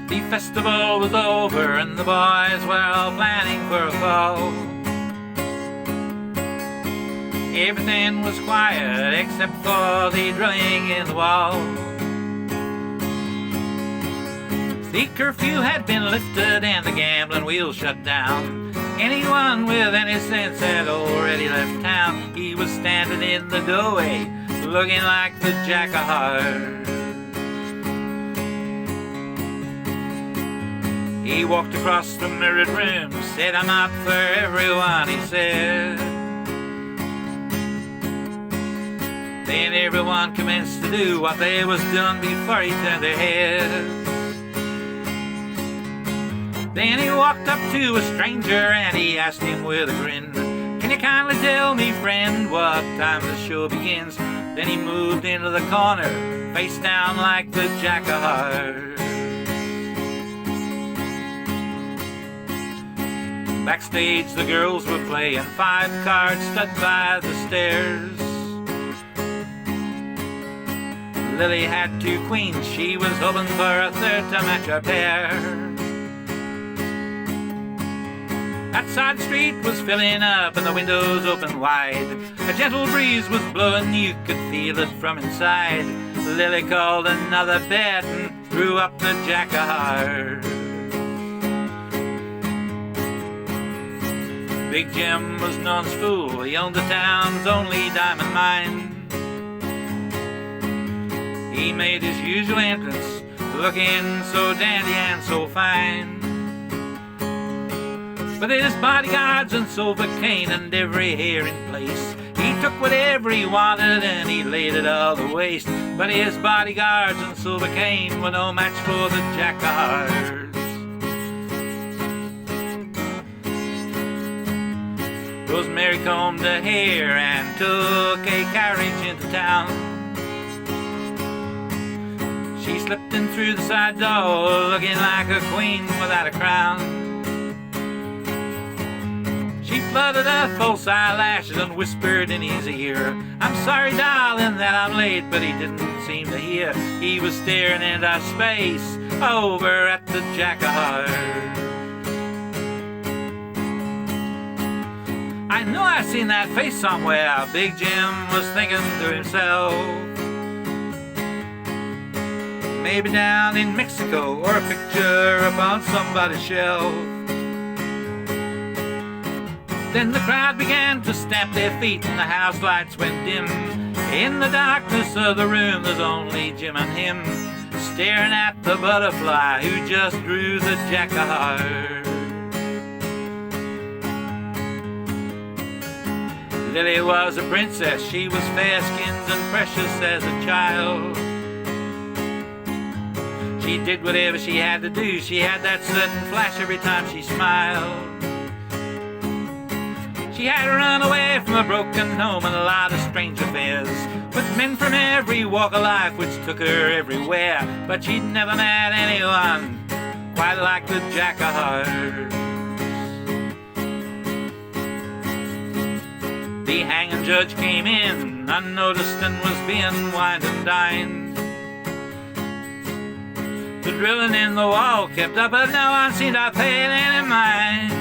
The festival was over and the boys were all planning for a fall. Everything was quiet except for the drilling in the wall. The curfew had been lifted and the gambling wheels shut down. Anyone with any sense had already left town. He was standing in the doorway looking like the Jack of Hearts. He walked across the mirrored room, said, "I'm out for everyone," he said. Then everyone commenced to do what they was doing before he turned their heads. Then he walked up to a stranger and he asked him with a grin, "Can you kindly tell me, friend, what time the show begins?" Then he moved into the corner, face down like the Jack of Hearts. Backstage the girls were playing 5 cards stood by the stairs. Lily had 2 queens, she was hoping for a third to match her pair. Outside the street was filling up and the windows open wide. A gentle breeze was blowing, you could feel it from inside. Lily called another bet and threw up the Jack of Hearts. Big Jim was Non's fool, he owned the town's only diamond mine. He made his usual entrance, looking so dandy and so fine. With his bodyguards and silver cane and every hair in place, he took whatever he wanted and he laid it all to waste. But his bodyguards and silver cane were no match for the Jack of Hearts. Rosemary combed her hair and took a carriage into town. She slipped in through the side door, looking like a queen without a crown. She fluttered her false eyelashes and whispered in his ear, "I'm sorry, darling, that I'm late," but he didn't seem to hear. He was staring into space over at the Jack of Hearts. "I know I've seen that face somewhere," Big Jim was thinking to himself. "Maybe down in Mexico or a picture up on somebody's shelf." Then the crowd began to stamp their feet and the house lights went dim. In the darkness of the room there's only Jim and him, staring at the butterfly who just drew the Jack of Hearts. Lily was a princess, she was fair-skinned and precious as a child. She did whatever she had to do, she had that certain flash every time she smiled. She had run away from a broken home and a lot of strange affairs, with men from every walk of life which took her everywhere. But she'd never met anyone quite like the Jack of Hearts. The hanging judge came in unnoticed and was being wined and dined. The drilling in the wall kept up, but no one seemed to pay it any mind.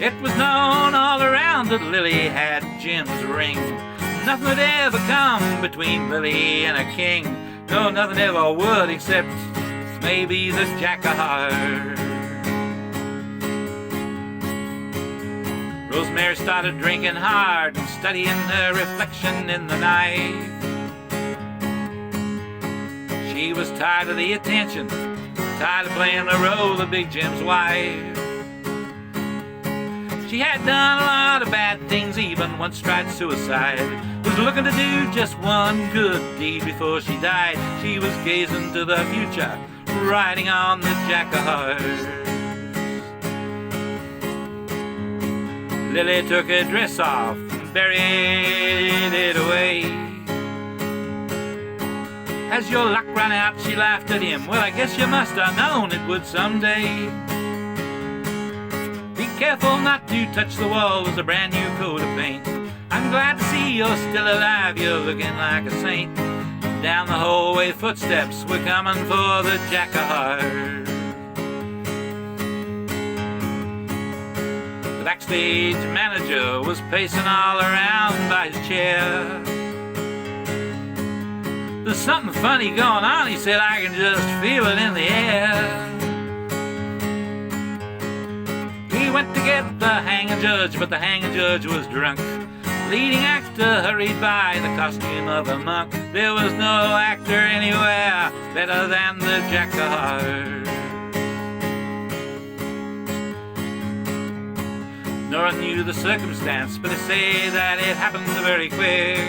It was known all around that Lily had Jim's ring. Nothing would ever come between Lily and a king. No, nothing ever would, except maybe the Jack of Hearts. Rosemary started drinking hard and studying her reflection in the night. She was tired of the attention, tired of playing the role of Big Jim's wife. She had done a lot of bad things, even once tried suicide. Was looking to do just one good deed before she died. She was gazing to the future, riding on the Jack of Hearts. Lily took her dress off and buried it away. As your luck ran out, she laughed at him. "Well, I guess you must have known it would someday. Be careful not to touch the wall, there's a brand new coat of paint. I'm glad to see you're still alive, you're looking like a saint. Down the hallway footsteps were coming for the Jack-a-heart. The backstage manager was pacing all around by his chair. There's something funny going on, he said, I can just feel it in the air. He went to get the hanging judge, but the hanging judge was drunk. Leading actor hurried by in the costume of a monk. There was no actor anywhere better than the Jack-a-heart. No one knew the circumstance, but they say that it happened very quick.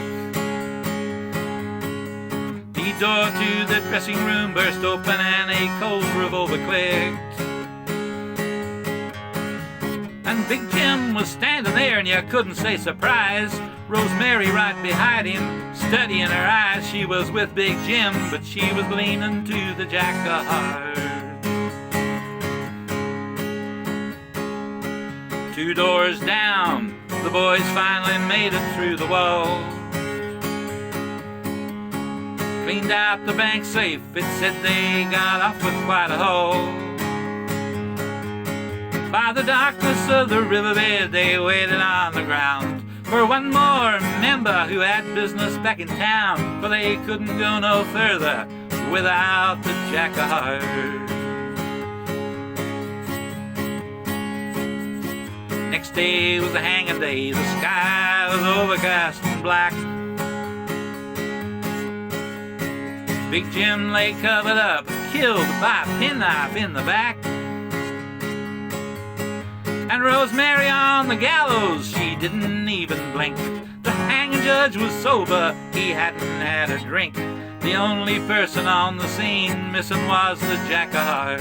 The door to the dressing room burst open and a cold revolver clicked. And Big Jim was standing there and you couldn't say surprise. Rosemary right behind him, studying her eyes. She was with Big Jim, but she was leaning to the Jack-a-heart. 2 doors down, the boys finally made it through the wall. Cleaned out the bank safe, it said they got off with quite a haul. By the darkness of the riverbed, they waited on the ground for one more member who had business back in town, for they couldn't go no further without the Jack-a-heart. Next day was a hanging day, the sky was overcast and black. Big Jim lay covered up, killed by a penknife in the back. And Rosemary on the gallows, she didn't even blink. The hanging judge was sober, he hadn't had a drink. The only person on the scene missing was the Jack-a-heart.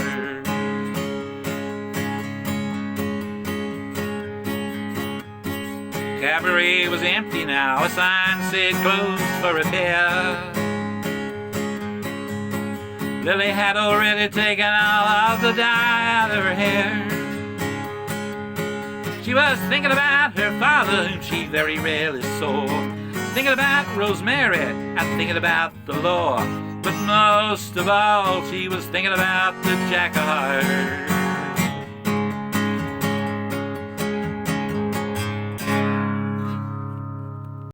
Cabaret was empty now, a sign said closed for repair. Lily had already taken all of the dye out of her hair. She was thinking about her father, whom she very rarely saw, thinking about Rosemary and thinking about the law. But most of all, she was thinking about the Jack-a-heart.